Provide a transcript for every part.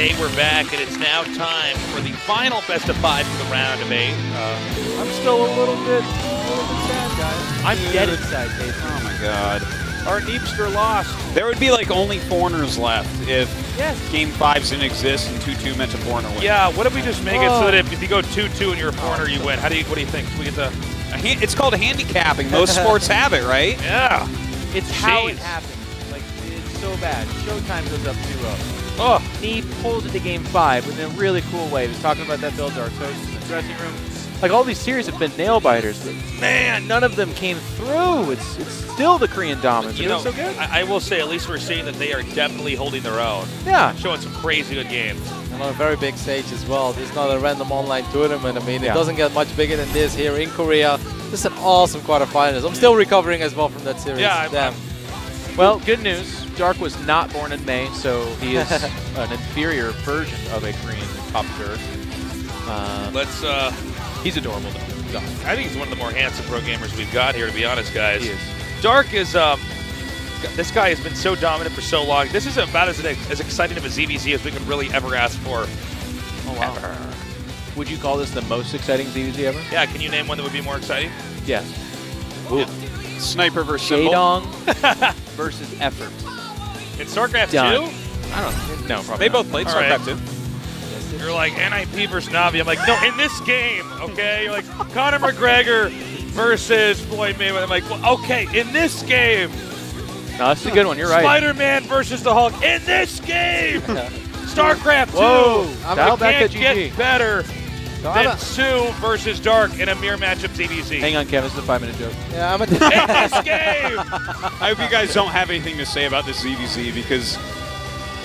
Hey, we're back, and it's now time for the final best of 5 for the round of 8. I'm still a little bit sad, guys. I'm dead inside, Dave. Oh my god. Our Neepster lost. There would be like only foreigners left if Game 5s didn't exist and 2-2 meant a foreigner win. Yeah, what if we just make it so that if you go 2-2 and you're a foreigner, you win? What do you think? We get the... It's called handicapping. Most sports have it, right? Yeah. It's how it happens. Like, it's so bad. Showtime goes up 2-0. Oh. He pulls into Game 5 in a really cool way. He was talking about that build, Dark Toast in the dressing room. Like, all these series have been nail-biters, but, man, none of them came through. It's still the Korean dominance. You know, so good. I will say, at least we're seeing that they are definitely holding their own. Yeah. Showing some crazy good games. And on a very big stage as well. This is not a random online tournament. I mean, it doesn't get much bigger than this here in Korea. This is an awesome quarterfinals. I'm still recovering as well from that series. Yeah, well, good news. Dark was not born in May, so he is an inferior version of a Korean top third. He's adorable, though. I think he's one of the more handsome pro gamers we've got here, to be honest, guys. He is. Dark is, this guy has been so dominant for so long. This is about as exciting of a ZVZ as we could really ever ask for. Oh, wow. Ever. Would you call this the most exciting ZVZ ever? Yeah, can you name one that would be more exciting? Yes. Ooh. Yeah. Sniper versus Symbol. Shadong versus Effort. In StarCraft 2? I don't know. No, probably They both played StarCraft 2. You're like, NIP versus Navi. I'm like, no, in this game, okay? You're like, Conor McGregor versus Floyd Mayweather. I'm like, well, okay, in this game. No, that's a good one. You're right. Spider-Man versus the Hulk. In this game. StarCraft 2. Whoa. Dial back can't at GG. get better than soO versus Dark in a mirror matchup ZVZ. Hang on, Kevin. This is a 5-minute joke. Yeah, I'm a in this game. I hope you guys don't have anything to say about this ZVZ because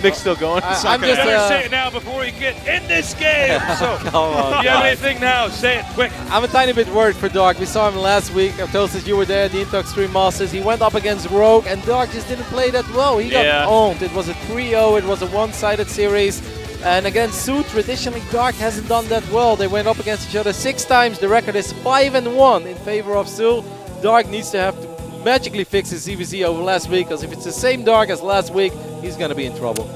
Nick's still going. I'm just just say it now before we get in this game. So, come on, you have anything now? Say it quick. I'm a tiny bit worried for Dark. We saw him last week. Toasted, you were there, the Intox 3 Masters. He went up against Rogue, and Dark just didn't play that well. He got owned. It was a 3-0. It was a one-sided series. And against soO, traditionally, Dark hasn't done that well. They went up against each other 6 times. The record is 5-1 in favor of soO. Dark needs to have to magically fix his ZVZ over last week, because if it's the same Dark as last week, he's going to be in trouble.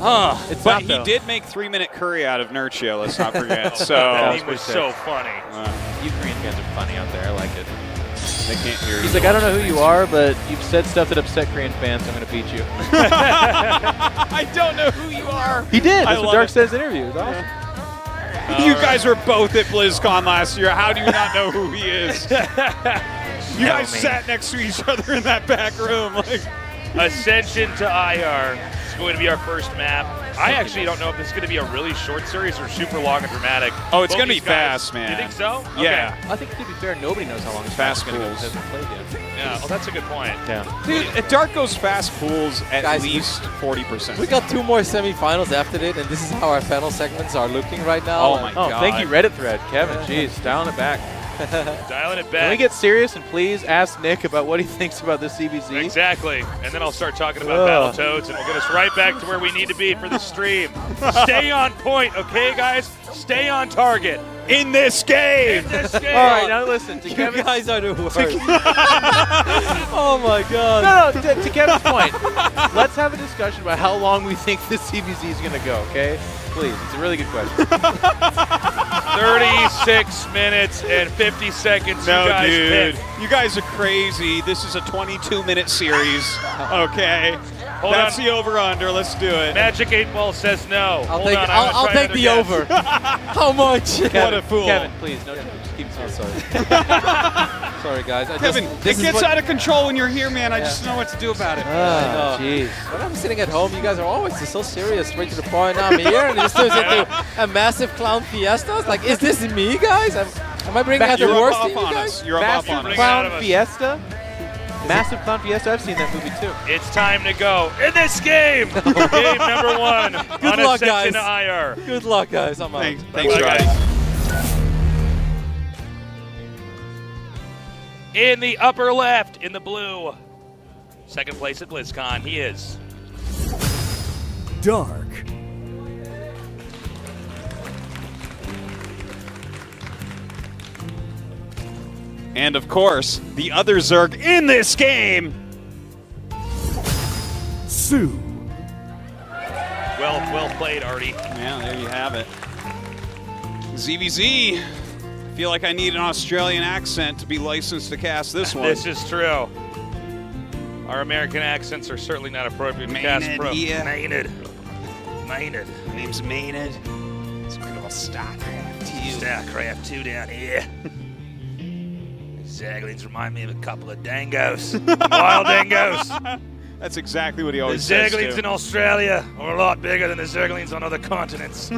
But he did make 3-minute curry out of Nurchio, let's not forget. So That was so funny. You Korean fans are funny out there. I like it. They can't hear you. He's like, I don't know who you are, but you've said stuff that upset Korean fans. I'm going to beat you. I don't know who you are. He did. I That's what love Dark it. said in his interview. It was awesome. You guys were both at BlizzCon last year. How do you not know who he is? You guys sat next to each other in that back room. Like. Ascension to IR is going to be our first map. I actually don't know if this is going to be a really short series or super long and dramatic. Oh, it's going to be fast, man. You think so? Yeah. I think, to be fair, nobody knows how long it's Fast going to go. pools. Hasn't played yet. Yeah, well, that's a good point. Yeah. Dude, Dark goes fast pools at Guys, least 40%. We got 2 more semifinals after it, and this is how our panel segments are looking right now. Oh my God. Thank you, Reddit thread. Kevin, jeez, dialing it back. Dialing it Can back. we get serious and please ask Nick about what he thinks about this CBZ? Exactly. And then I'll start talking about Battletoads, and we'll get us right back to where we need to be for the stream. Stay on point, okay, guys? Stay on target. In this game! In this game! All right, now listen. To You Kevin's, guys are the worst. Oh my God. no, to Kevin's point, let's have a discussion about how long we think this CBZ is going to go, okay? Please, it's a really good question. 36 minutes and 50 seconds. No, you guys dude. pick. You guys are crazy. This is a 22-minute series. Okay. That's the over-under. Let's do it. Magic 8 Ball says no. I'll take the over. How much? What a fool. Kevin, please, no jokes. Keep it serious. Sorry, guys. Kevin, it gets out of control when you're here, man. I just don't know what to do about it. Oh, jeez. When I'm sitting at home, you guys are always just so serious, straight to the point. Now I'm here, and it just turns into a massive clown fiesta. It's like, is this me, guys? Am I bringing out the You're worst up in you on guys? us. You're up on us. Clown Fiesta? Massive Clown Fiesta? I've seen that movie too. It's time to go in this game. Game number 1 Good on luck, Ascension guys. to IR. Good luck, guys. I'm out. Thanks, Bye, guys. In the upper left, in the blue, second place at BlizzCon, he is Dark. And of course, the other Zerg in this game. soO. Well played, Artie. Yeah, there you have it. ZVZ. I feel like I need an Australian accent to be licensed to cast this one. This is true. Our American accents are certainly not appropriate to cast pro. Yeah. Maynard. My name's Maynard. It's a good old StarCraft 2. StarCraft 2 down here. Zaglings remind me of a couple of dangos. Wild dangos. That's exactly what he The always says. Zaglings in Australia are a lot bigger than the Zerglings on other continents.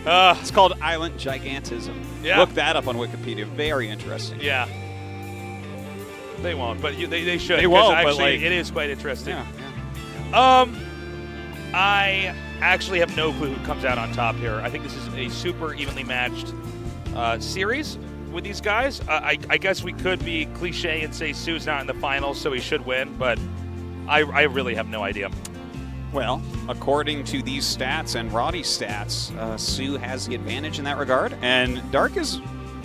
It's called Island Gigantism. Yeah. Look that up on Wikipedia. Very interesting. Yeah. They won't, but they should. They won't, actually, but like, it is quite interesting. Yeah. I actually have no clue who comes out on top here. I think this is a super evenly matched series with these guys. I guess we could be cliche and say soO's not in the finals, so he should win, but I really have no idea. Well, according to these stats and Roddy's stats, soO has the advantage in that regard, and Dark is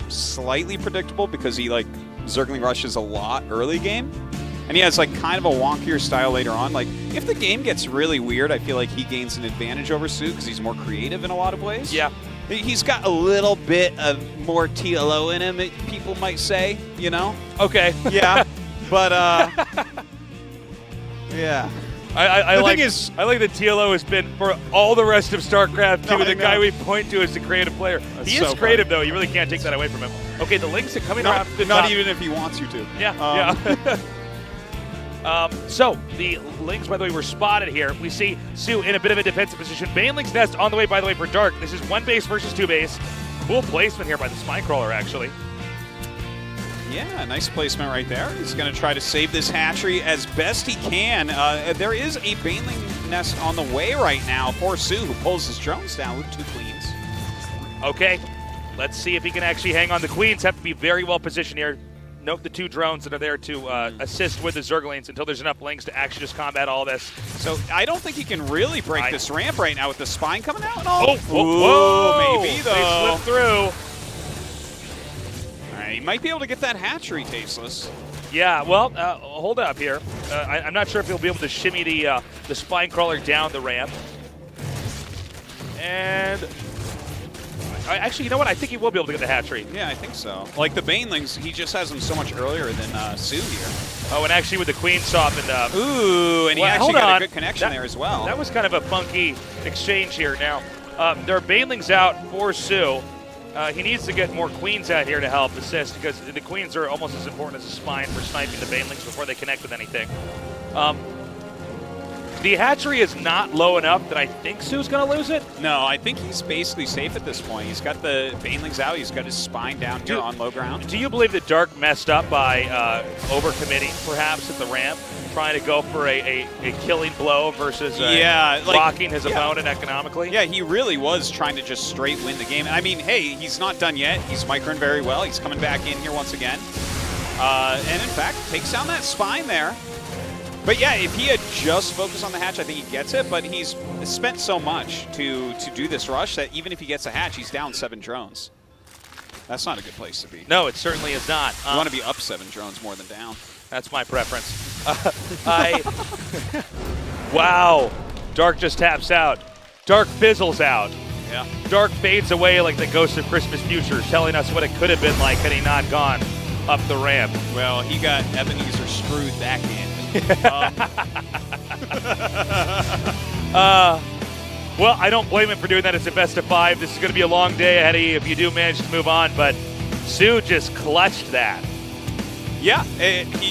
slightly predictable because he like Zergling rushes a lot early game, and he has like kind of a wonkier style later on. Like if the game gets really weird, I feel like he gains an advantage over soO because he's more creative in a lot of ways. Yeah. He's got a little bit of more TLO in him, people might say, you know? Okay. Yeah. But, yeah. I The like thing is, I like that TLO has been for all the rest of StarCraft 2 No, I the know. guy we point to as the creative player. That's He so is creative though. You really can't take that away from him. Okay, the links are coming around the not top. even if he wants you to. Yeah, yeah. So the Lings, by the way, were spotted here. We see soO in a bit of a defensive position. Baneling's Nest on the way, by the way, for Dark. This is 1 base versus 2 base. Cool placement here by the Spinecrawler, actually. Yeah, nice placement right there. He's going to try to save this hatchery as best he can. There is a Baneling Nest on the way right now for soO, who pulls his drones down with 2 queens. Okay, let's see if he can actually hang on. The Queens have to be very well positioned here. Note the 2 drones that are there to assist with the Zerglings until there's enough Lings to actually just combat all this. So I don't think he can really break this ramp right now with the spine coming out and all. Whoa, maybe though. They slipped through. All right, he might be able to get that hatchery tasteless. Yeah, well, hold up here. I'm not sure if he'll be able to shimmy the Spinecrawler down the ramp. And actually, you know what? I think he will be able to get the hatchery. Yeah, I think so. Like the Banelings, he just has them so much earlier than soO here. Oh, and actually with the Queen softened up. Ooh, and he actually got a good connection there as well. That was kind of a funky exchange here. Now, there are Banelings out for soO. He needs to get more Queens out here to help assist because the Queens are almost as important as a spine for sniping the Banelings before they connect with anything. The hatchery is not low enough that I think soO's going to lose it. No, I think he's basically safe at this point. He's got the Banelings out. He's got his spine down here on low ground. Do you believe that Dark messed up by overcommitting perhaps at the ramp, trying to go for a killing blow versus blocking his opponent economically? Yeah, he really was trying to just straight win the game. I mean, hey, he's not done yet. He's microing very well. He's coming back in here once again. And in fact, takes down that spine there. But yeah, if he had just focused on the hatch, I think he gets it. But he's spent so much to do this rush that even if he gets a hatch, he's down 7 drones. That's not a good place to be. No, it certainly is not. You want to be up 7 drones more than down. That's my preference. Wow. Dark just taps out. Dark fizzles out. Yeah. Dark fades away like the ghost of Christmas future, telling us what it could have been like had he not gone up the ramp. Well, he got Ebenezer screwed that game. Well, I don't blame him for doing that. It's a best of 5. This is going to be a long day ahead of you if you do manage to move on, but soO just clutched that. Yeah,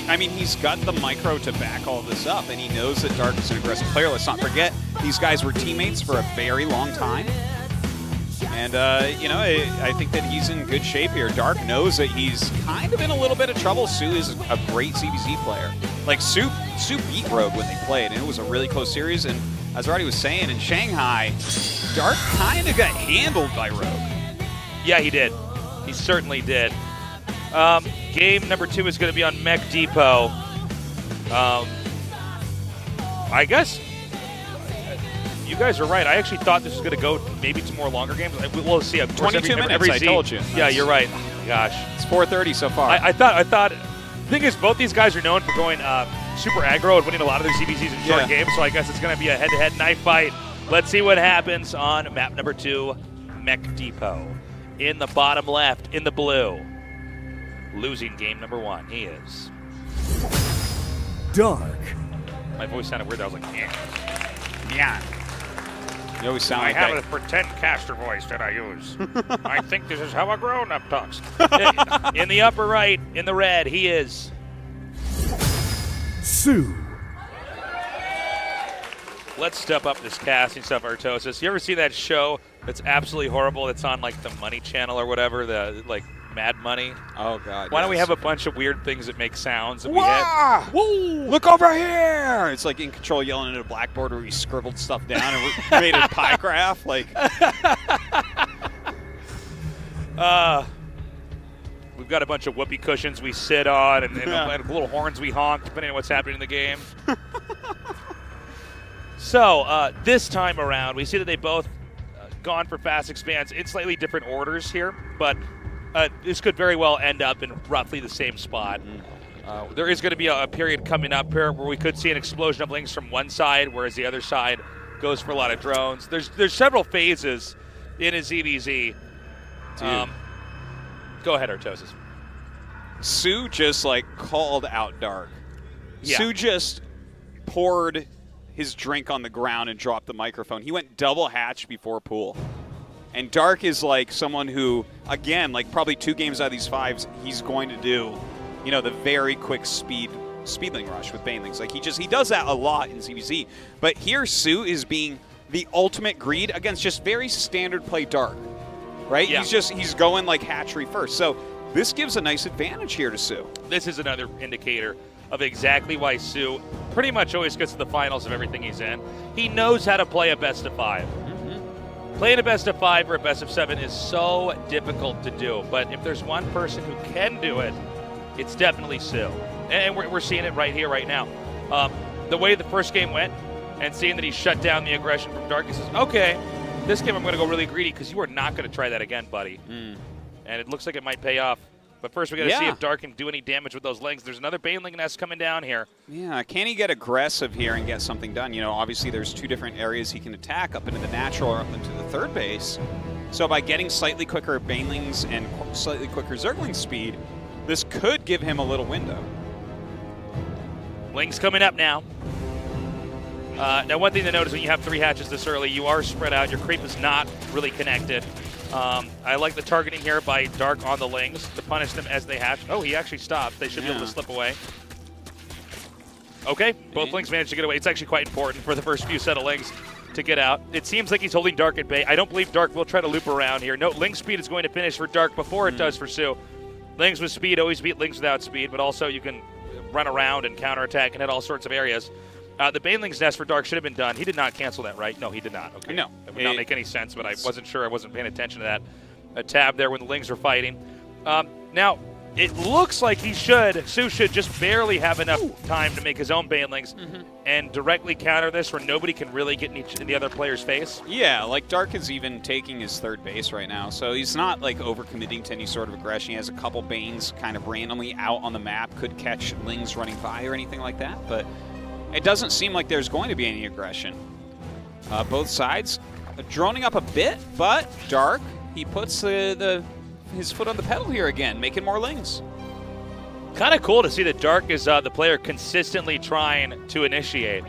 I mean, he's got the micro to back all this up, and he knows that Dark is an aggressive player. Let's not forget, these guys were teammates for a very long time. And, you know, I think that he's in good shape here. Dark knows that he's kind of in a little bit of trouble. soO is a great CBZ player. Like, soO beat Rogue when they played, and it was a really close series. And as Artie was saying, in Shanghai, Dark kind of got handled by Rogue. Yeah, he did. He certainly did. Game number 2 is going to be on Mech Depot. I guess you guys are right. I actually thought this was going to go maybe to more longer games. We'll see. 22 minutes, I told you. Yeah, you're right. Gosh. It's 4:30 so far. I thought. The thing is, both these guys are known for going super aggro and winning a lot of their CBCs in short games, so I guess it's going to be a head-to-head knife fight. Let's see what happens on map number 2, Mech Depot. In the bottom left, in the blue, losing game number 1, he is Dark. My voice sounded weird. I was like, yeah. Yeah. You always sound like I have that. a pretend caster voice that I use. I think this is how a grown-up talks. In the upper right, in the red, he is soO. Let's step up this casting stuff, Artosis. You ever see that show that's absolutely horrible that's on like the Money Channel or whatever, the like Mad Money? Oh, God. Why don't we have a bunch of weird things that make sounds? That Wah! Whoa! Look over here! It's like In Control yelling at a blackboard where he scribbled stuff down and made a pie graph. Like, we've got a bunch of whoopee cushions we sit on and little horns we honk, depending on what's happening in the game. So, this time around, we see that they both gone for fast expands in slightly different orders here, but this could very well end up in roughly the same spot. There is going to be a period coming up here where we could see an explosion of links from one side, whereas the other side goes for a lot of drones. There's several phases in a ZVZ. Go ahead, Artosis. soO just, like, called out Dark. Yeah. soO just poured his drink on the ground and dropped the microphone. He went double hatch before pool. And Dark is like someone who, again, like probably 2 games out of these 5s, he's going to do, you know, the very quick speedling rush with banelings. Like he does that a lot in CBC. But here soO is being the ultimate greed against just very standard play Dark. Right? Yeah. He's going like hatchery first. So this gives a nice advantage here to soO. This is another indicator of exactly why soO pretty much always gets to the finals of everything he's in. He knows how to play a best of 5. Playing a best of 5 or a best of 7 is so difficult to do, but if there's one person who can do it, it's definitely soO. And we're seeing it right here, right now. The way the first game went, and seeing that he shut down the aggression from Dark, he says, okay, this game I'm going to go really greedy because you are not going to try that again, buddy. And it looks like it might pay off. But first we got to see if Dark can do any damage with those lings. There's another Baneling nest coming down here. Yeah, can he get aggressive here and get something done? You know, obviously there's 2 different areas he can attack, up into the natural or up into the third base. So by getting slightly quicker Banelings and slightly quicker Zergling speed, this could give him a little window. Lings coming up now. Now one thing to note is when you have 3 hatches this early, you are spread out. Your creep is not really connected. I like the targeting here by Dark on the Lings to punish them as they hatch. Oh, he actually stopped. They should be able to slip away. Okay, both Lings managed to get away. It's actually quite important for the first few set of Lings to get out. It seems like he's holding Dark at bay. I don't believe Dark will try to loop around here. No, Ling speed is going to finish for Dark before it does for soO. Lings with speed always beat Lings without speed, but also you can run around and counterattack and hit all sorts of areas. The Baneling's nest for Dark should have been done. He did not cancel that, right? No, he did not. Okay. No. That would not make any sense, but I wasn't sure. I wasn't paying attention to that tab there when the Lings were fighting. Now, it looks like soO should just barely have enough time to make his own Banelings and directly counter this where nobody can really get in the other player's face. Yeah, like Dark is even taking his third base right now, so he's not like overcommitting to any sort of aggression. He has a couple Banes kind of randomly out on the map, could catch Lings running by or anything like that, but it doesn't seem like there's going to be any aggression. Both sides droning up a bit, but Dark, he puts his foot on the pedal here again, making more Lings. Kind of cool to see that Dark is the player consistently trying to initiate,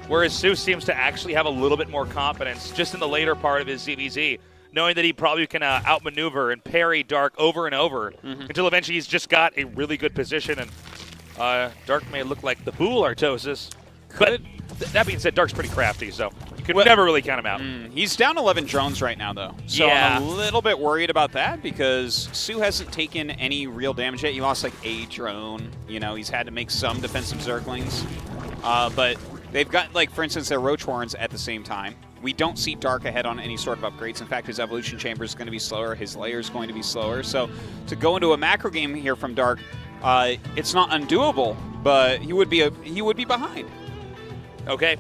whereas soO seems to actually have a little bit more confidence just in the later part of his ZVZ, knowing that he probably can outmaneuver and parry Dark over and over until eventually he's just got a really good position. And Dark may look like the fool, Artosis. But that being said, Dark's pretty crafty, so you could never really count him out. He's down 11 drones right now, though. So I'm a little bit worried about that because soO hasn't taken any real damage yet. He lost like a drone. You know, he's had to make some defensive Zerglings. But they've got, like, for instance, their Roach Horns at the same time. We don't see Dark ahead on any sort of upgrades. In fact, his Evolution Chamber is going to be slower. His Lair is going to be slower. So to go into a macro game here from Dark, it's not undoable, but he would be behind. Okay.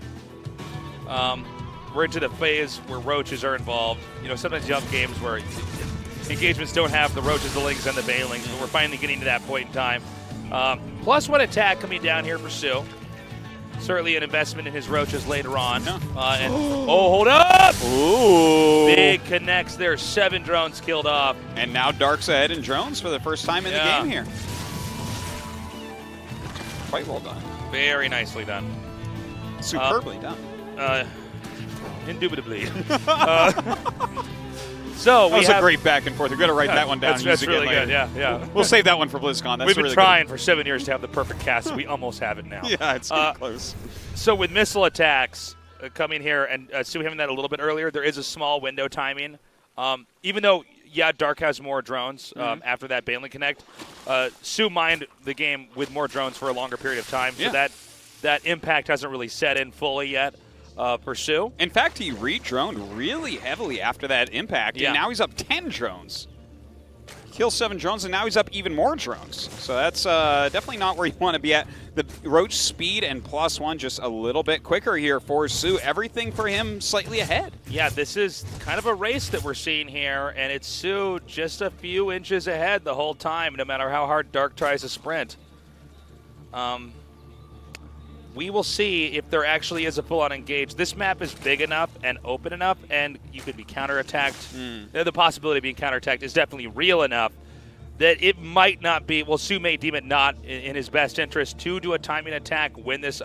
We're into the phase where roaches are involved. You know, sometimes you have games where engagements don't have the roaches, the Lings, and the Banelings, but we're finally getting to that point in time. +1 attack coming down here for soO. certainly an investment in his roaches later on. Yeah. Oh, hold up! Ooh. Big connects there. 7 drones killed off. And now Dark's ahead in drones for the first time in the game here. Quite well done. Very nicely done. Superbly done. Indubitably. So that was a great back and forth. You're going to write that one down. That's really good. Yeah. We'll save that one for BlizzCon. That's We've been really trying for 7 years to have the perfect cast. We almost have it now. Yeah, it's getting close. So with missile attacks coming here, and Sue having that a little bit earlier, there is a small window timing. Even though, yeah, Dark has more drones after that Baneling Connect, Sue mined the game with more drones for a longer period of time. So that impact hasn't really set in fully yet. For Sue. In fact, he re-droned really heavily after that impact, and now he's up 10 drones. Kills 7 drones, and now he's up even more drones. So that's definitely not where you want to be at. The Roach speed and +1 just a little bit quicker here for Sue. Everything for him slightly ahead. Yeah, this is kind of a race that we're seeing here, and it's Sue just a few inches ahead the whole time, no matter how hard Dark tries to sprint. We will see if there actually is a full-on engage. This map is big enough and open enough, and you could be counterattacked. The possibility of being counterattacked is definitely real enough that it might not be. Well, Sue may deem it not in his best interest to do a timing attack when this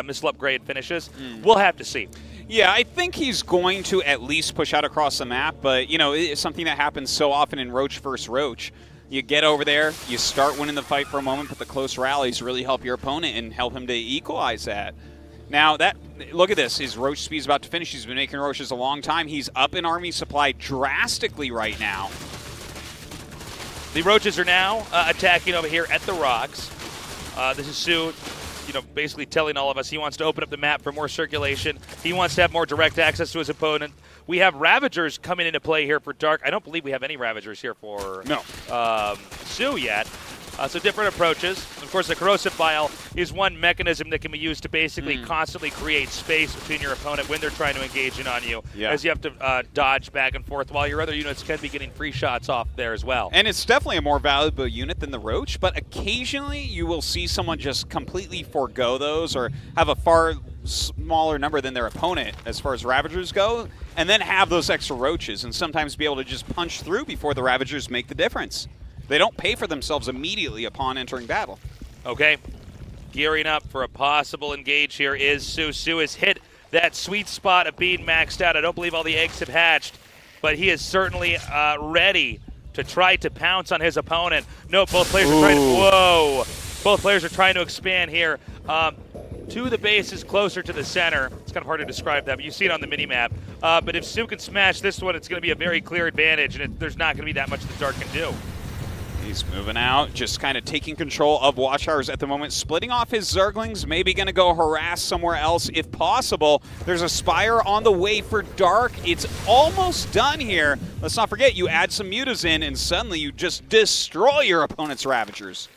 missile upgrade finishes. We'll have to see. Yeah, I think he's going to at least push out across the map, but, you know, it's something that happens so often in Roach versus Roach. You get over there, you start winning the fight for a moment, but the close rallies really help your opponent and help him to equalize that. Now, look at this. His Roach speed's about to finish. He's been making Roaches a long time. He's up in army supply drastically right now. The Roaches are now attacking over here at the rocks. This is Sue, basically telling all of us he wants to open up the map for more circulation. He wants to have more direct access to his opponent. We have Ravagers coming into play here for Dark. I don't believe we have any Ravagers here for Sue yet. So different approaches. Of course, the Corrosive Bile is one mechanism that can be used to basically constantly create space between your opponent when they're trying to engage in on you, as you have to dodge back and forth while your other units can be getting free shots off there as well. And it's definitely a more valuable unit than the Roach, but occasionally you will see someone just completely forego those or have a far smaller number than their opponent as far as Ravagers go, and then have those extra Roaches and sometimes be able to just punch through before the Ravagers make the difference. They don't pay for themselves immediately upon entering battle. Okay, gearing up for a possible engage here is Sue. Sue has hit that sweet spot of being maxed out. I don't believe all the eggs have hatched, but he is certainly ready to try to pounce on his opponent. No, both players are trying to, both players are trying to expand here. To the bases closer to the center. It's kind of hard to describe that, but you see it on the mini-map. But if Sue can smash this one, it's going to be a very clear advantage, and there's not going to be that much that Dark can do. He's moving out, just kind of taking control of Watchtowers at the moment, splitting off his Zerglings, maybe going to go harass somewhere else if possible. There's a Spire on the way for Dark. It's almost done here. Let's not forget, you add some mutas in, and suddenly you just destroy your opponent's Ravagers.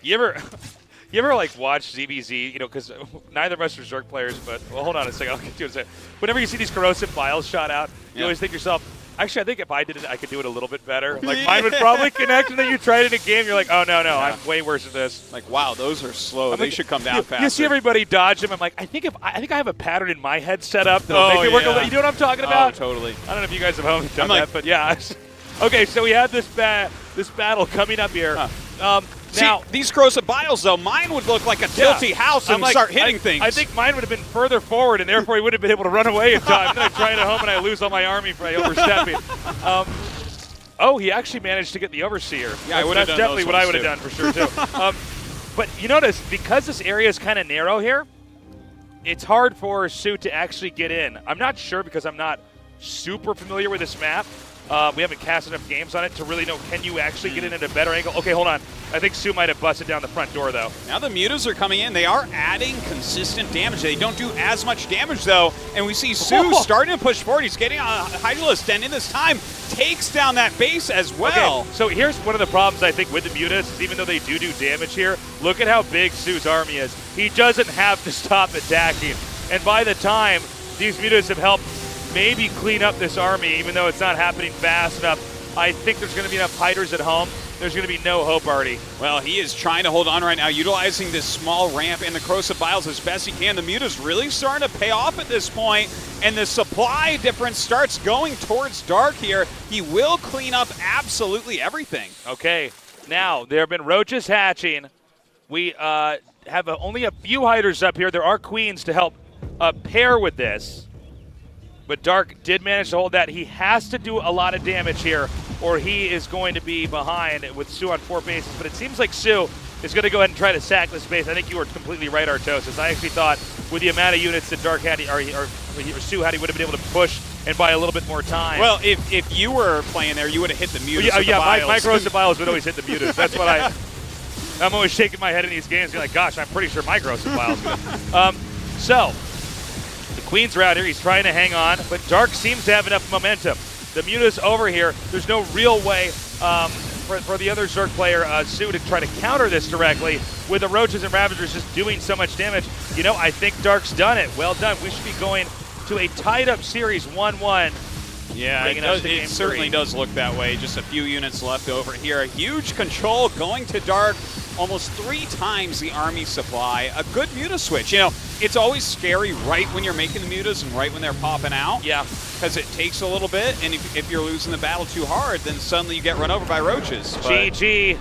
You ever like watch ZBZ, because neither of us are Zerg players, but, well, hold on a second, I'll get to it in a second. Whenever you see these Corrosive Vials shot out, you always think to yourself, actually, I think if I did it, I could do it a little bit better. Like, mine would probably connect, and then you tried it in a game, you're like, oh, no, I'm way worse at this. Like, wow, those are slow. They should come down faster. You see everybody dodge them. I'm like, I think I have a pattern in my head set up that'll make it work a little. You know what I'm talking about? Oh, totally. I don't know if you guys have done that, but yeah. Okay, so we have this battle coming up here. Now, these Corrosive Biles, though, mine would look like a tilty house and start hitting things. I think mine would have been further forward, and therefore he would have been able to run away in time. Then I try it at home, and I lose all my army by overstepping. He actually managed to get the Overseer. Yeah, that's definitely what I would have done for sure, too. But you notice, because this area is kind of narrow here, it's hard for Sue to actually get in. I'm not sure because I'm not super familiar with this map. We haven't cast enough games on it to really know, can you actually get in at a better angle? Okay, hold on. I think Sue might have busted down the front door, though. Now the mutas are coming in. They are adding consistent damage. They don't do as much damage, though. And we see Sue starting to push forward. He's getting a Hydralisk, and in this time, takes down that base as well. Okay, so here's one of the problems, I think, with the mutas, is even though they do damage here, look at how big Sue's army is. He doesn't have to stop attacking. And by the time these mutas have helped maybe clean up this army, even though it's not happening fast enough, I think there's going to be enough Hydras at home there's going to be no hope, Artie. Well, he is trying to hold on right now, utilizing this small ramp in the Corrosive Biles as best he can. The Muta's really starting to pay off at this point, and the supply difference starts going towards Dark here. He will clean up absolutely everything. Okay, now there have been roaches hatching. We have only a few hiders up here. There are queens to help pair with this, but Dark did manage to hold that. He has to do a lot of damage here, or he is going to be behind with soO on 4 bases. But it seems like soO is going to go ahead and try to sack this base. I think you were completely right, Artosis. I actually thought with the amount of units that Dark had, or soO had, he would have been able to push and buy a little bit more time. Well, if you were playing there, you would have hit the Mutas. My Corrosive Biles would always hit the Mutas. That's what I'm always shaking my head in these games, being like, gosh, I'm pretty sure my Corrosive Biles would. So, the Queens are out here. He's trying to hang on, but Dark seems to have enough momentum. The Muta's over here. There's no real way for the other Zerg player, soO, to try to counter this directly with the Roaches and Ravagers just doing so much damage. You know, I think Dark's done it. Well done. We should be going to a tied-up series 1-1. Yeah, it certainly does look that way. Just a few units left over here. A huge control going to Dark. Almost 3 times the army supply. A good Muta switch. You know, it's always scary right when you're making the Mutas and right when they're popping out. Yeah. Because it takes a little bit, and if you're losing the battle too hard, then suddenly you get run over by roaches. But GG.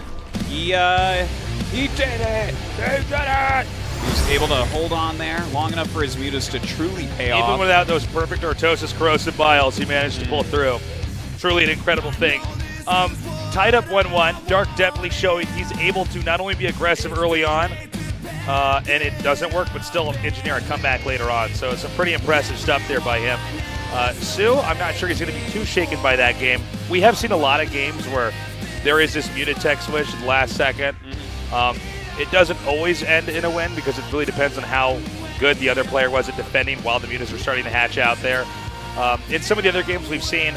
He did it! He did it! He was able to hold on there long enough for his Mutas to truly pay off. Even without those perfect Artosis Corrosive Biles, he managed to pull through. Truly an incredible thing. Tied up 1-1. Dark definitely showing he's able to not only be aggressive early on, and it doesn't work, but still engineer a comeback later on. So it's some pretty impressive stuff there by him. soO, I'm not sure he's going to be too shaken by that game. We have seen a lot of games where there is this muted tech switch at the last second. It doesn't always end in a win because it really depends on how good the other player was at defending while the Mutas were starting to hatch out there. In some of the other games we've seen,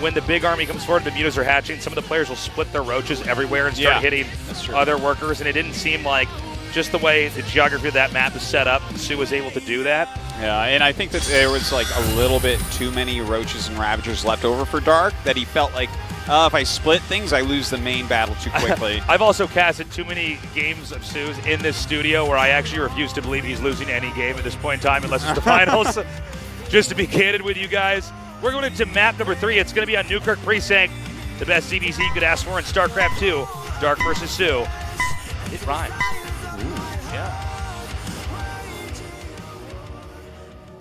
when the big army comes forward, the Mutas are hatching, some of the players will split their roaches everywhere and start hitting other workers, and it didn't seem like just the way the geography of that map is set up, soO was able to do that. Yeah, and I think that there was like a little bit too many roaches and ravagers left over for Dark, that he felt like, if I split things, I lose the main battle too quickly. I've also casted too many games of soO's in this studio where I actually refuse to believe he's losing any game at this point in time unless it's the finals. Just to be candid with you guys. We're going into map number 3. It's going to be on Newkirk Precinct. The best ZVZ you could ask for in StarCraft 2. Dark versus soO. It rhymes. Ooh. Yeah.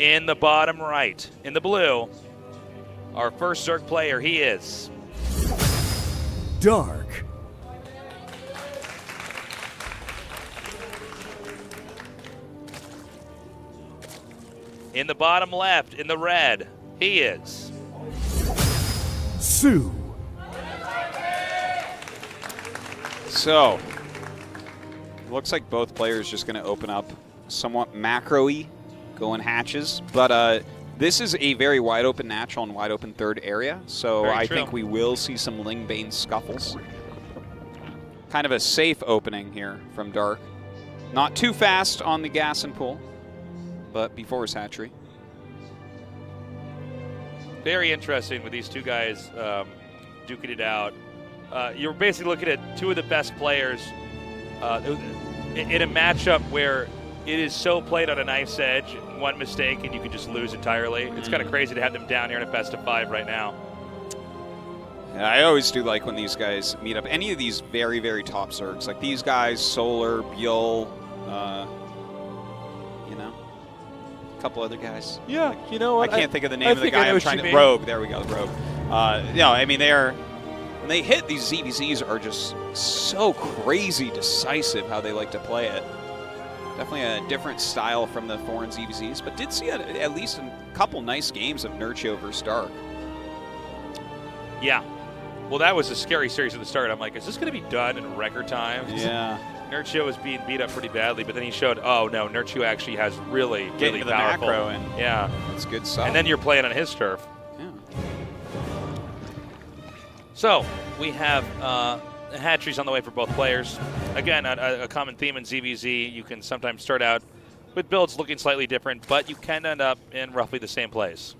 In the bottom right, in the blue, our first Zerg player, he is Dark. in the bottom left, in the red, he is soO. So, it looks like both players just going to open up somewhat macro-y, going hatches, but this is a very wide open natural and wide open third area, so I think we will see some Lingbane scuffles. Kind of a safe opening here from Dark. Not too fast on the gas and pull, but before his hatchery. very interesting with these two guys duking it out. You're basically looking at two of the best players in a matchup where it is so played on a knife's edge. One mistake and you can just lose entirely. It's kind of crazy to have them down here in a best of 5 right now. Yeah, I always do like when these guys meet up. Any of these very, very top Zergs, like these guys, Solar, Bjol, you know, a couple other guys. Yeah, like, you know what? I can't think of the name of the guy I'm trying to. Rogue, there we go, Rogue. You know, I mean, when they hit, these ZVZs are just so crazy decisive how they like to play it. Definitely a different style from the foreign ZVZs, but did see at least a couple nice games of Nurchio versus Dark. Yeah. Well, that was a scary series at the start. I'm like, is this going to be done in record time? Yeah. Nurchio was being beat up pretty badly, but then he showed, oh, no, Nurchio actually has really, really the powerful. Macro and yeah. It's good stuff. And then you're playing on his turf. Yeah. So, we have hatcheries on the way for both players. Again, a common theme in ZVZ, you can sometimes start out with builds looking slightly different, but you can end up in roughly the same place.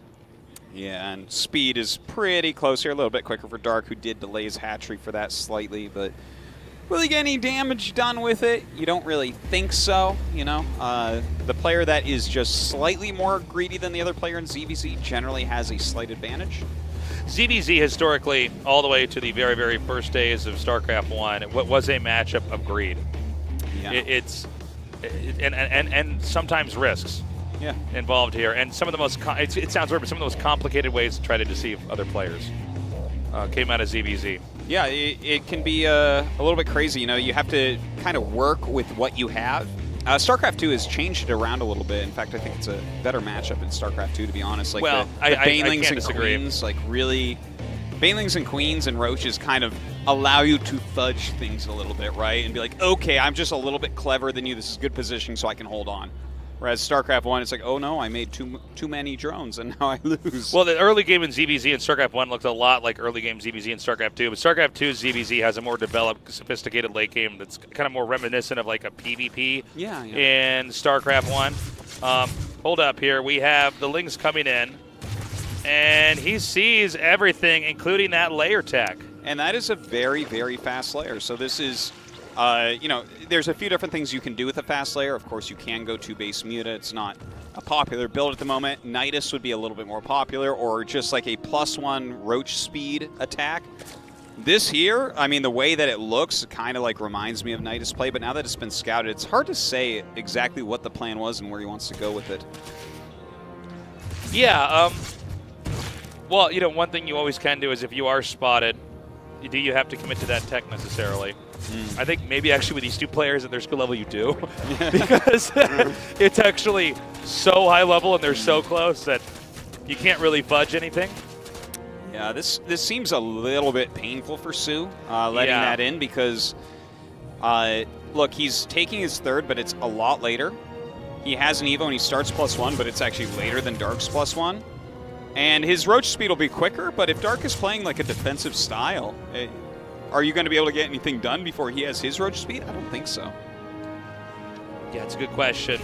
Yeah, and speed is pretty close here. A little bit quicker for Dark, who did delay his hatchery for that slightly, but will he get any damage done with it? You don't really think so, you know. The player that is just slightly more greedy than the other player in ZVZ generally has a slight advantage. ZVZ historically, all the way to the very, very first days of StarCraft 1, what was a matchup of greed. Yeah. And sometimes risks. Yeah. Involved here, and some of the most it sounds weird, but some of the most complicated ways to try to deceive other players came out of ZVZ. Yeah, it can be a little bit crazy. You know, you have to kind of work with what you have. StarCraft 2 has changed it around a little bit. In fact, I think it's a better matchup in StarCraft 2, to be honest. Like well, the Banelings can't and disagree. Queens, like really, Banelings and Queens and Roaches kind of allow you to fudge things a little bit, right? And be like, okay, I'm just a little bit clever than you. This is good positioning, so I can hold on. Whereas StarCraft 1, it's like, oh no, I made too many drones, and now I lose. Well, the early game in ZVZ and StarCraft 1 looked a lot like early game ZVZ and StarCraft 2, but StarCraft 2's ZVZ has a more developed, sophisticated late game that's kind of more reminiscent of like a PvP in StarCraft 1. Hold up here. We have the Lings coming in, and he sees everything, including that layer tech. And that is a very, very fast layer. So this is... you know, there's a few different things you can do with a fast layer. Of course, you can go to base Muta. It's not a popular build at the moment. Nidus would be a little bit more popular, or just like a +1 Roach speed attack. This here, I mean, the way that it looks kind of like reminds me of Nidus play, but now that it's been scouted, it's hard to say exactly what the plan was and where he wants to go with it. Yeah, well, you know, one thing you always can do is if you are spotted, do you have to commit to that tech necessarily? I think maybe actually with these two players at their skill level you do, because it's actually so high level and they're so close that you can't really fudge anything. Yeah, this seems a little bit painful for soO, letting that in, because, look, he's taking his third, but it's a lot later. He has an Evo and he starts +1, but it's actually later than Dark's +1. And his Roach speed will be quicker, but if Dark is playing like a defensive style, are you going to be able to get anything done before he has his Roach speed? I don't think so. Yeah, it's a good question.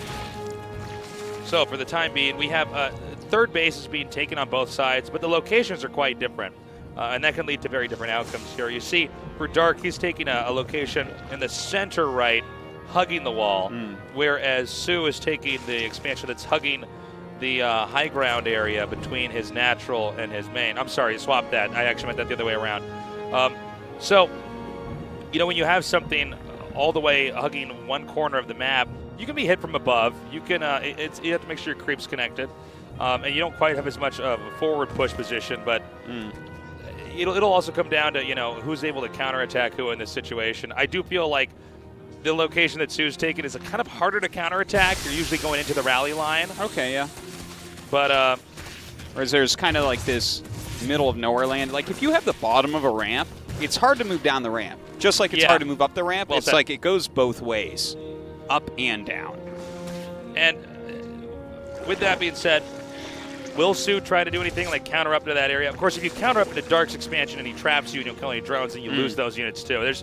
So for the time being, we have third base is being taken on both sides, but the locations are quite different. And that can lead to very different outcomes here. You see, for Dark, he's taking a location in the center right, hugging the wall, whereas soO is taking the expansion that's hugging the high ground area between his natural and his main. I'm sorry, swap that. I actually meant that the other way around. So, you know, when you have something all the way hugging one corner of the map, you can be hit from above. You can, you have to make sure your creep's connected, and you don't quite have as much of a forward push position. But it'll also come down to, you know, who's able to counterattack who in this situation. I do feel like the location that soO's taken is kind of harder to counterattack. You're usually going into the rally line. Okay, yeah. But whereas there's kind of like this middle of nowhere land. Like if you have the bottom of a ramp, it's hard to move down the ramp. Just like it's hard to move up the ramp, it's like it goes both ways, up and down. And with that being said, will soO try to do anything like counter up to that area? Of course, if you counter up into Dark's expansion and he traps you and you'll kill any drones, then you lose those units too.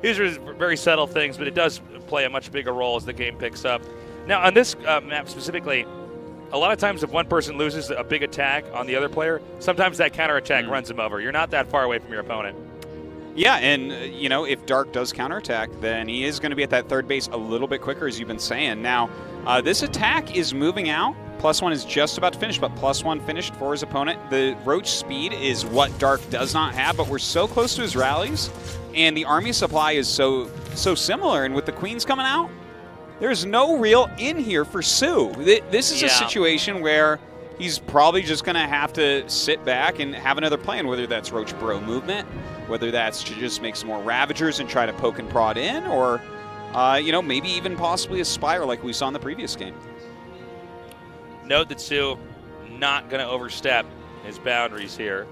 These are very subtle things, but it does play a much bigger role as the game picks up. Now, on this map specifically, a lot of times if one person loses a big attack on the other player, sometimes that counterattack runs him over. You're not that far away from your opponent. Yeah, and, you know, if Dark does counterattack, then he is going to be at that third base a little bit quicker, as you've been saying. Now, this attack is moving out. +1 is just about to finish, but +1 finished for his opponent. The Roach speed is what Dark does not have, but we're so close to his rallies, and the army supply is so similar, and with the Queens coming out, there's no real in here for soO. This is a situation where he's probably just going to have to sit back and have another plan, whether that's Roach Bro movement, whether that's to just make some more Ravagers and try to poke and prod in, or, you know, maybe even possibly a Spire like we saw in the previous game. Note that soO not going to overstep his boundaries here.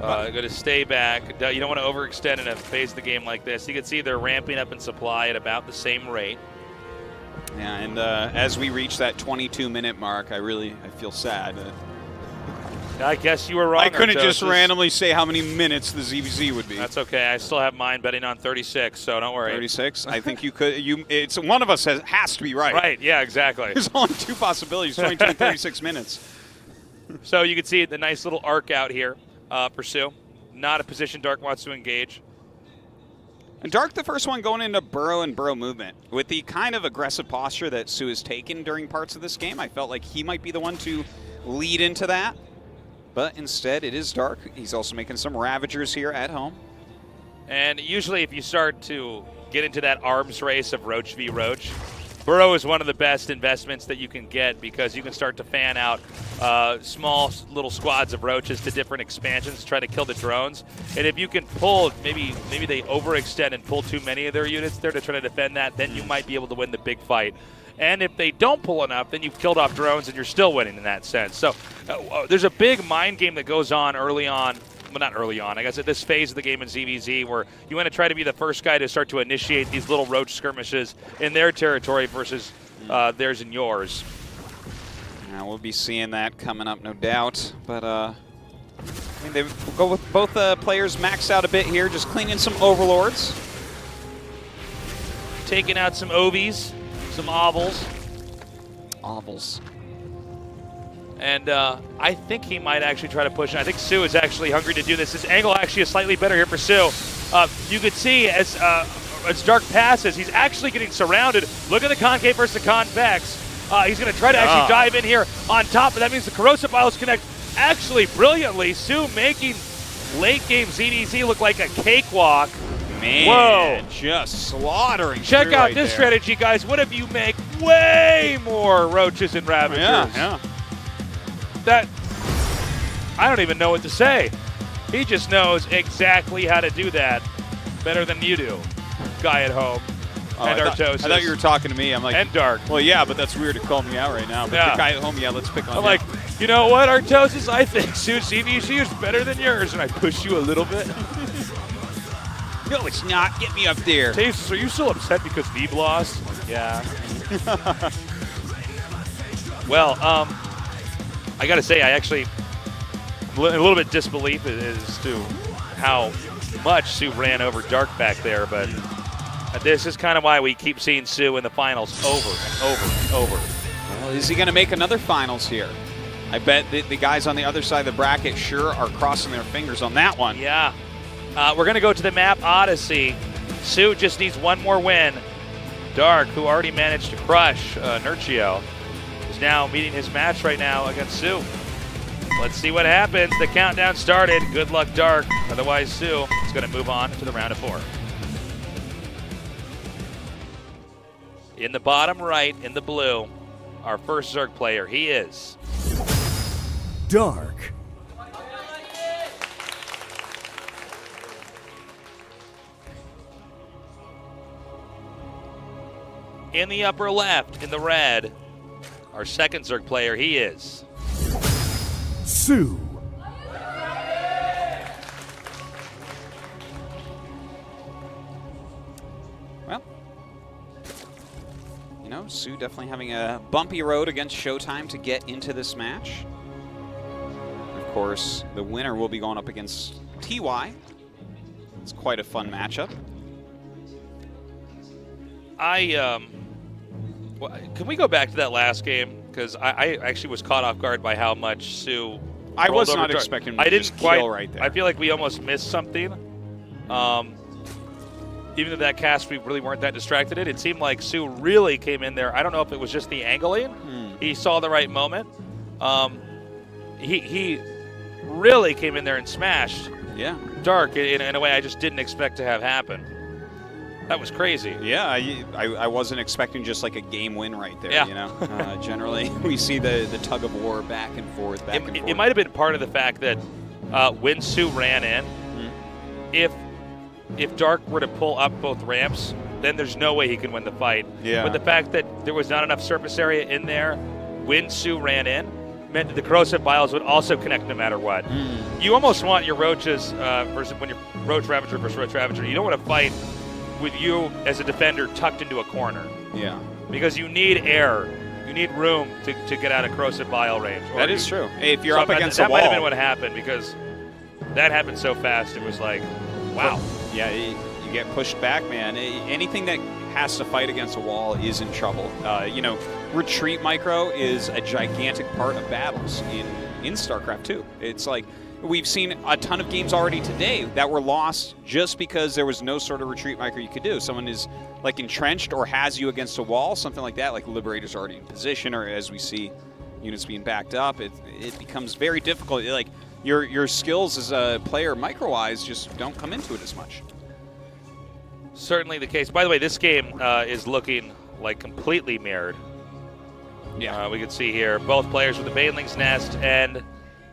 Going to stay back. You don't want to overextend in a phase of the game like this. You can see they're ramping up in supply at about the same rate. Yeah, and as we reach that 22-minute mark, I feel sad. I guess you were wrong. I couldn't just randomly say how many minutes the ZVZ would be. That's okay. I still have mine betting on 36, so don't worry. 36? I think you could. It's one of us has to be right. Right. Yeah. Exactly. There's only two possibilities: 22 and 36 minutes. So you can see the nice little arc out here for soO. Not a position Dark wants to engage. And Dark, the first one going into burrow and burrow movement. With the kind of aggressive posture that soO has taken during parts of this game, I felt like he might be the one to lead into that. But instead, it is Dark. He's also making some Ravagers here at home. And usually if you start to get into that arms race of Roach v. Roach, burrow is one of the best investments that you can get because you can start to fan out small little squads of roaches to different expansions to try to kill the drones. And if you can pull, maybe they overextend and pull too many of their units there to try to defend that, then you might be able to win the big fight. And if they don't pull enough, then you've killed off drones and you're still winning in that sense. So there's a big mind game that goes on early on. Well, not early on, I guess at this phase of the game in ZVZ where you want to try to be the first guy to start to initiate these little roach skirmishes in their territory versus theirs and yours. Now we'll be seeing that coming up, no doubt. But I mean, they go with both players maxed out a bit here, just cleaning some overlords. Taking out some Ovies, some Ovals. Ovals. And I think he might actually try to push it. I think soO is actually hungry to do this. This angle actually is slightly better here for soO. You could see as Dark passes, he's actually getting surrounded. Look at the concave versus the convex. He's going to try to actually dive in here on top, but that means the corrosive piles connect actually brilliantly. soO making late game ZVZ look like a cakewalk. Man, whoa, just slaughtering. Check out right this there. strategy, guys. What if you make way more roaches and ravagers? Yeah. That, I don't even know what to say. He just knows exactly how to do that better than you do, guy at home. And Artosis. I thought you were talking to me. I'm like, and Dark. Well, yeah, but that's weird to call me out right now. But the guy at home, yeah, let's pick on him. I'm like, you know what, Artosis? I think soO's ZVZ is better than yours, and I push you a little bit. No, it's not. Get me up there. Tasis, are you still upset because Neeb lost? Yeah. Well, I got to say, I actually a little bit disbelief as to how much soO ran over Dark back there, but this is kind of why we keep seeing soO in the finals over and over and over. Well, is he going to make another finals here? I bet the guys on the other side of the bracket sure are crossing their fingers on that one. Yeah. We're going to go to the map Odyssey. soO just needs one more win. Dark, who already managed to crush Nurchio, is now meeting his match right now against soO. Let's see what happens. The countdown started. Good luck, Dark. Otherwise, soO is going to move on to the round of 4. In the bottom right, in the blue, our first Zerg player, he is Dark. in the upper left, in the red, our second Zerg player, he is soO. Well, you know, soO definitely having a bumpy road against Showtime to get into this match. Of course, the winner will be going up against TY. It's quite a fun matchup. Can we go back to that last game? Because I actually was caught off guard by how much soO. I was not expecting him to just kill right there. I feel like we almost missed something. Even though that cast, we really weren't that distracted in. It seemed like soO really came in there. I don't know if it was just the angling. He saw the right moment. He really came in there and smashed Dark in a way I just didn't expect to have happen. That was crazy. Yeah, I wasn't expecting just like a game win right there, yeah. You know. Generally, we see the tug of war back and forth, It might have been part of the fact that when soO ran in, if Dark were to pull up both ramps, then there's no way he can win the fight. Yeah. But the fact that there was not enough surface area in there when soO ran in meant that the corrosive biles would also connect no matter what. You almost want your roaches, versus when you're Roach Ravager versus Roach Ravager, you don't want to fight with you as a defender tucked into a corner. Yeah. Because you need air. You need room to get out of corrosive bile range. That is true. Hey, if you're up against a wall. That might have been what happened because that happened so fast. It was like, wow. Yeah, you get pushed back, man. Anything that has to fight against a wall is in trouble. You know, retreat micro is a gigantic part of battles in in StarCraft 2. It's like we've seen a ton of games already today that were lost just because there was no sort of retreat micro you could do. Someone is like entrenched or has you against a wall, something like that, like Liberator's already in position, or as we see units being backed up, it becomes very difficult. Like your skills as a player micro-wise just don't come into it as much. Certainly the case. By the way, this game is looking like completely mirrored. Yeah. We can see here both players with the Baneling's Nest and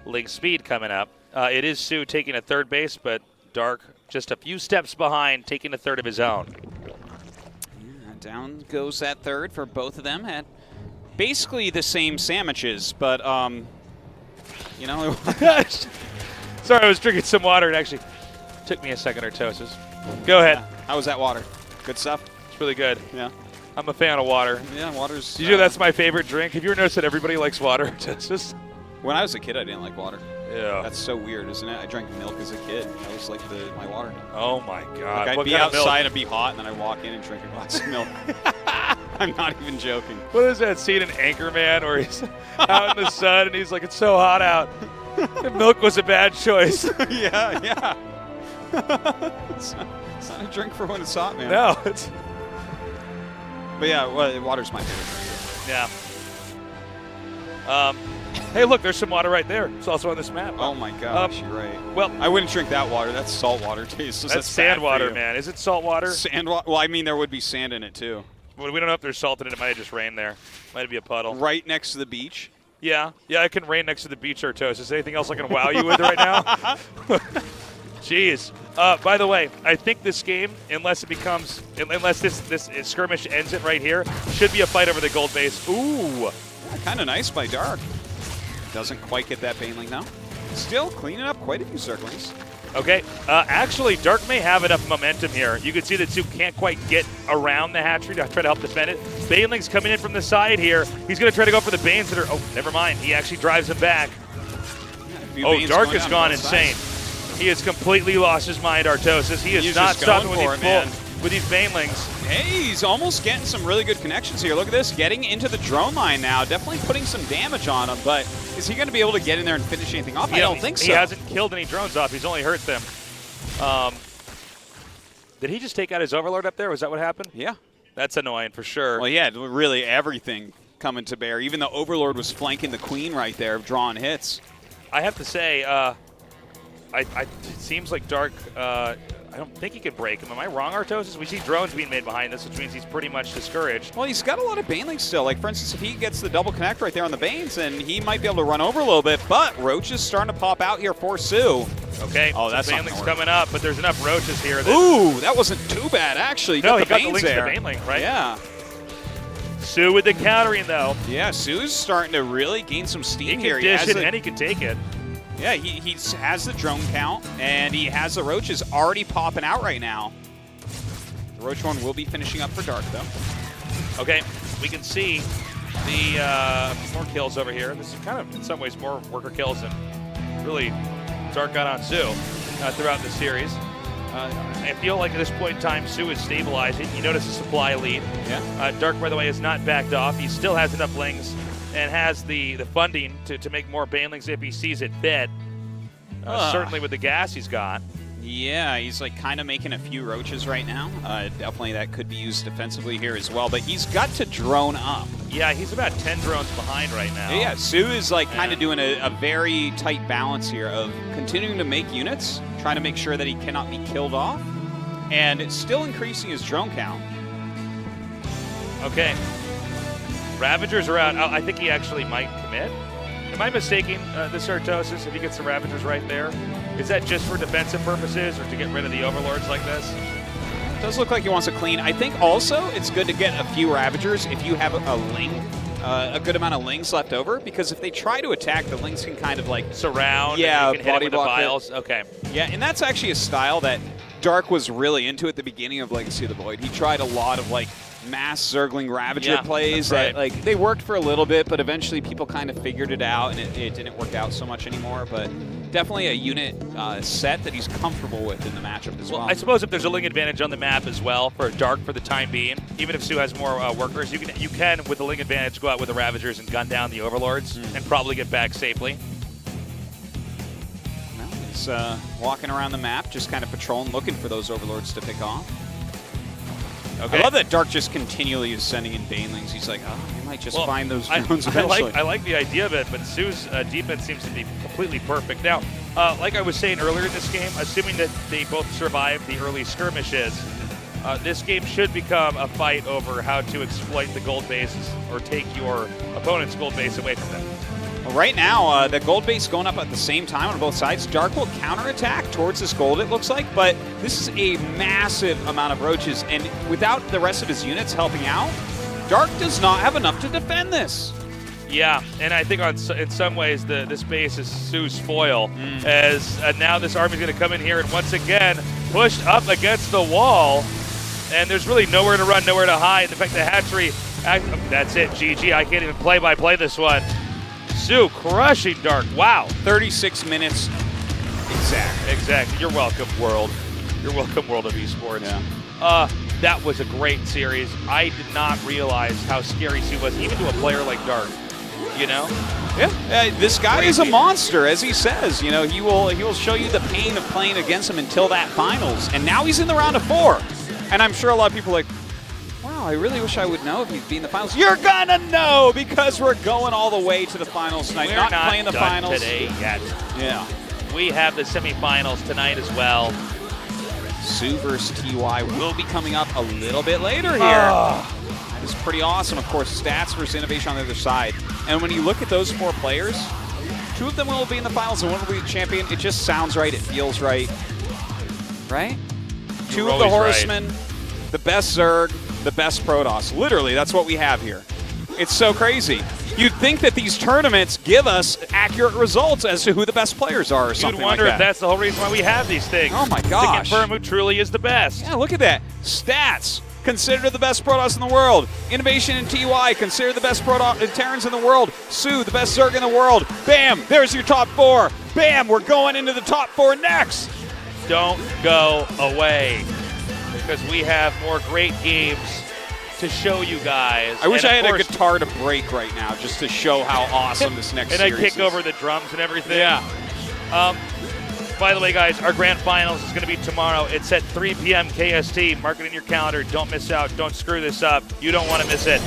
Ling Speed coming up. It is soO taking a third base, but Dark just a few steps behind, taking a third of his own. Yeah, down goes that third for both of them at basically the same sandwiches, but, you know. Sorry, I was drinking some water. It actually took me a second or toasts. Go ahead. Yeah. How was that water? Good stuff? It's really good. Yeah. I'm a fan of water. Yeah, water's... Did you know that's my favorite drink? Have you ever noticed that everybody likes water? Just when I was a kid, I didn't like water. Yeah. That's so weird, isn't it? I drank milk as a kid. That was like my water. Oh, my God. Like I'd be outside and be hot, and then I'd walk in and drink a glass of milk. I'm not even joking. What is that scene in Anchorman where he's out in the sun and he's like, it's so hot out. And milk was a bad choice. Yeah, yeah. It's not a drink for when it's hot, man. No, it's... But yeah, well, water's my favorite drink. Yeah. Hey, look, there's some water right there. It's also on this map. Oh my gosh, you're right. Well, I wouldn't drink that water. That's salt water taste. That's sand water, man. Is it salt water? Sand water. Well, I mean, there would be sand in it too. Well, we don't know if there's salt in it. It might have just rained there. Might be a puddle. Right next to the beach. Yeah, I can rain next to the beach, Artos. Is there anything else I can wow you with right now? Jeez. By the way, I think this game, unless this skirmish ends it right here, should be a fight over the gold base. Ooh. Yeah, kind of nice by Dark. Doesn't quite get that Baneling though. Still cleaning up quite a few circlings. Okay. Actually, Dark may have enough momentum here. You can see that soO can't quite get around the hatchery to try to help defend it. Baneling's coming in from the side here. He's going to try to go for the Banes that are... Oh, never mind. He actually drives him back. Yeah, oh, Dark has gone insane. He has completely lost his mind, Artosis. He is not stopping with these Banelings. Hey, he's almost getting some really good connections here. Look at this, getting into the drone line now. Definitely putting some damage on him, but is he going to be able to get in there and finish anything off? I don't think so. He hasn't killed any drones off. He's only hurt them. Did he just take out his Overlord up there? Was that what happened? Yeah. That's annoying for sure. Well, yeah, really everything coming to bear. Even the Overlord was flanking the Queen right there, drawing hits. I have to say, it seems like Dark, I don't think he can break him. Am I wrong, Artosis? We see drones being made behind this, which means he's pretty much discouraged. Well, he's got a lot of Banelings still. Like, for instance, if he gets the double connect right there on the Banes, then he might be able to run over a little bit. But Roach is starting to pop out here for soO. Okay, oh, that's Baneling's coming up, but there's enough Roaches here. Ooh, that wasn't too bad, actually. No, he got the links to Baneling, right? Yeah. soO with the countering, though. Yeah, soO's starting to really gain some steam he here. He can dish it, and he can take it. Yeah, he has the drone count, and he has the Roaches already popping out right now. The Roach one will be finishing up for Dark, though. Okay, we can see the more kills over here. This is kind of, in some ways, more worker kills than really Dark got on soO throughout the series. I feel like at this point in time, soO is stabilizing. You notice the supply lead. Yeah. Dark, by the way, has not backed off. He still has enough Lings and has the funding to make more Banelings if he sees it fit. Certainly with the gas he's got. Yeah, he's like kind of making a few Roaches right now. Definitely that could be used defensively here as well, but he's got to drone up. Yeah, he's about 10 drones behind right now. Yeah, soO is like kind of doing a very tight balance here of continuing to make units, trying to make sure that he cannot be killed off, and it's still increasing his drone count. Okay. Ravagers are out. I think he actually might commit. Am I mistaking this Artosis if he gets the Ravagers right there? Is that just for defensive purposes or to get rid of the Overlords like this? It does look like he wants to clean. I think also it's good to get a few Ravagers if you have a Ling, a good amount of Lings left over, because if they try to attack, the Lings can kind of like surround. Yeah, and you can body hit him with block the vials. Okay. Yeah, and that's actually a style that Dark was really into at the beginning of Legacy of the Void. He tried a lot of like mass Zergling Ravager plays that like they worked for a little bit, but eventually people kind of figured it out, and it didn't work out so much anymore. But definitely a unit set that he's comfortable with in the matchup as well. I suppose if there's a Ling advantage on the map as well for Dark for the time being, even if soO has more workers, you can with the Ling advantage go out with the Ravagers and gun down the Overlords and probably get back safely. He's walking around the map, just kind of patrolling, looking for those overlords to pick off. Okay. I love that Dark just continually is sending in banelings. He's like, oh, I might just find those drones eventually. I like the idea of it, but soO's defense seems to be completely perfect. Now, like I was saying earlier in this game, assuming that they both survive the early skirmishes, this game should become a fight over how to exploit the gold bases or take your opponent's gold base away from them. Well, right now, the gold base going up at the same time on both sides. Dark will counterattack towards this gold, it looks like, but this is a massive amount of roaches, and without the rest of his units helping out, Dark does not have enough to defend this. Yeah, and I think in some ways this base is soO's foil, as now this army's going to come in here and once again pushed up against the wall, and there's really nowhere to run, nowhere to hide. In fact, the hatchery, that's it, GG. I can't even play-by-play this one. soO crushing Dark. Wow. 36 minutes Exactly. You're welcome, world. You're welcome, world of esports. Yeah. That was a great series. I did not realize how scary soO was, even to a player like Dark. You know? Yeah. This guy is a monster, as he says. You know, he will show you the pain of playing against him until that finals. And now he's in the round of 4. And I'm sure a lot of people are like, wow, I really wish I would know if he'd be in the finals. You're gonna know, because we're going all the way to the finals tonight. We're not playing the done finals today yet. Yeah. We have the semifinals tonight as well. soO versus TY will be coming up a little bit later here. That is pretty awesome. Of course, Stats versus Innovation on the other side. And when you look at those 4 players, 2 of them will be in the finals and 1 will be the champion. It just sounds right. It feels right. Right? 2 of the Horsemen, the best Zerg, the best Protoss. Literally, that's what we have here. It's so crazy. You'd think that these tournaments give us accurate results as to who the best players are or something like that. You'd wonder if that's the whole reason why we have these things. Oh my gosh. To confirm who truly is the best. Yeah, look at that. Stats, considered the best Protoss in the world. Innovation and TY, considered the best Terrans in the world. soO, the best Zerg in the world. Bam, there's your top 4. Bam, we're going into the top 4 next. Don't go away, because we have more great games to show you guys. I wish I had a guitar to break right now just to show how awesome this next series is. And I kick over the drums and everything. Yeah. By the way, guys, our grand finals is going to be tomorrow. It's at 3 p.m. KST. Mark it in your calendar. Don't miss out. Don't screw this up. You don't want to miss it.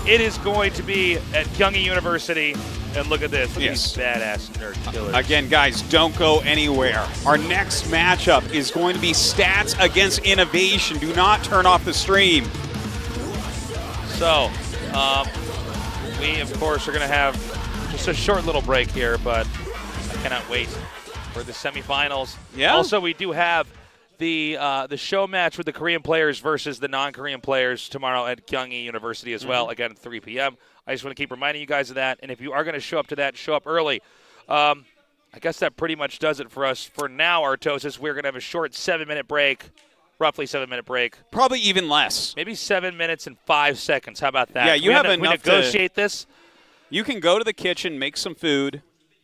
It is going to be at Kyunghee University. And look at this. Look at these badass nerd killers. Again, guys, don't go anywhere. Our next matchup is going to be Stats against Innovation. Do not turn off the stream. So, we, of course, are going to have just a short little break here, but I cannot wait for the semifinals. Yeah. Also, we do have the show match with the Korean players versus the non-Korean players tomorrow at Kyunghee University as well, again at 3 p.m. I just want to keep reminding you guys of that, and if you are going to show up to that, show up early. I guess that pretty much does it for us for now, Artosis. We're going to have a short 7-minute break. Roughly 7-minute break. Probably even less. Maybe 7 minutes and 5 seconds. How about that? Yeah, you have enough to negotiate this. You can go to the kitchen, make some food,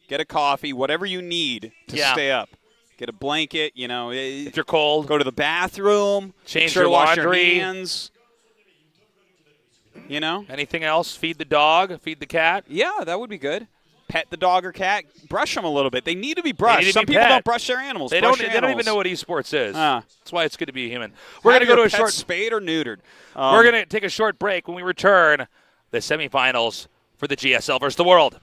get a coffee, whatever you need to stay up. Get a blanket, you know. If you're cold. Go to the bathroom. Change your laundry. Wash your hands. You know? Anything else? Feed the dog, feed the cat. Yeah, that would be good. Pet the dog or cat. Brush them a little bit. They need to be brushed. Some people don't brush their animals. They don't even know what esports is. That's why it's good to be a human. We're going to go to a short spayed or neutered. We're going to take a short break. When we return, the semifinals for the GSL versus the world.